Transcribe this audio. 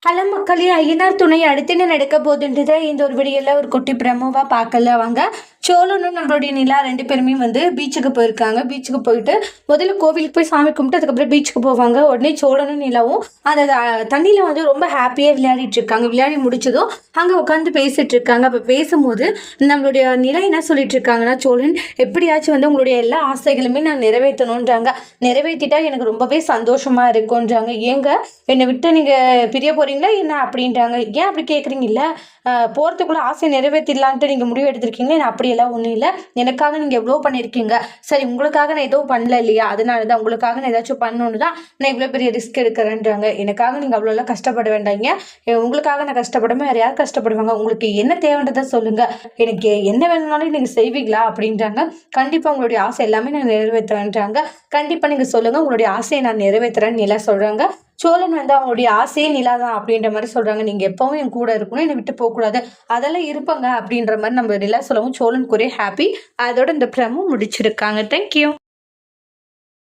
Hello மக்களே, ஐயனார் துணை அடுத்து என்ன நடக்க போகுதுன்றத இந்த ஒரு வீடியோவில் ஒரு குட்டி பிரமோவாக பார்க்கல வாங்க. சோழனும் நம்மளுடைய நிலா 2 பேருமே பீச்சுக்கு போயிருக்காங்க. பீச்சுக்கு போயிட்டு முதல்ல கோவிலுக்கு போய் சாமி கும்பிட்டு அதுக்கப்புறம் பீச்சுக்கு போவாங்க. உடனே சோழனும் நிலாவும் அந்த தண்ணியில் ரொம்ப ஹாப்பியாக விளையாடிட்டு இருக்காங்க. விளையாடி முடிச்சதும் அங்கே உட்காந்து பேசிட்டு இருக்காங்க. அப்போ பேசும்போது நம்மளுடைய நிலா என்ன சொல்லிட்டு இருக்காங்கன்னா, சோழன் எப்படியாச்சும் உங்களுடைய எல்லா ஆசைகளுமே நான் நிறைவேற்றணுன்றாங்க. நிறைவேற்றிட்டா எனக்கு ரொம்பவே சந்தோஷமாக இருக்குன்றாங்க. ஏங்க என்னை விட்டு நீங்கள் பிரிய போகிறீங்களா என்ன அப்படின்றாங்க. ஏன் அப்படி கேட்குறீங்கல்ல, போகிறதுக்குள்ளே ஆசை நிறைவேற்றிடலான்ட்டு நீங்கள் முடிவு எடுத்திருக்கீங்க. நான் அப்படியெல்லாம் ஒன்றும் இல்லை. எனக்காக நீங்கள் எவ்வளோ பண்ணியிருக்கீங்க. சரி, உங்களுக்காக நான் எதுவும் பண்ணல இல்லையா, அதனால தான் உங்களுக்காக நான் ஏதாச்சும் பண்ணணுன்னு தான் நான் இவ்வளோ பெரிய ரிஸ்க் எடுக்கிறேன்றாங்க. எனக்காக நீங்கள் அவ்வளோலாம் கஷ்டப்பட வேண்டாங்க. உங்களுக்காக நான் கஷ்டப்படாமல் வேறு யார் கஷ்டப்படுவாங்க. உங்களுக்கு என்ன தேவைன்றதை சொல்லுங்கள். எனக்கு என்ன வேணும்னாலும் நீங்கள் செய்வீங்களா அப்படின்றாங்க. கண்டிப்பாக உங்களுடைய ஆசை எல்லாமே நான் நிறைவேற்றுறேன்றாங்க. கண்டிப்பாக நீங்கள் சொல்லுங்கள், உங்களுடைய ஆசையை நான் நிறைவேற்றுறேன்னு நிலா சொல்கிறாங்க. சோழன் அவங்களுடைய ஆசையே நிலா தான் அப்படின்ற மாதிரி சொல்கிறாங்க. நீங்கள் எப்பவும் என் கூட இருக்கணும், என்னை விட்டு போகக்கூடாது, அதெல்லாம் இருப்பாங்க அப்படின்ற மாதிரி நம்ம நிலா சொல்லவும் சோழனுக்கு ஒரே ஹாப்பி. அதோட இந்த பிரமும் முடிச்சிருக்காங்க. தேங்க்யூ.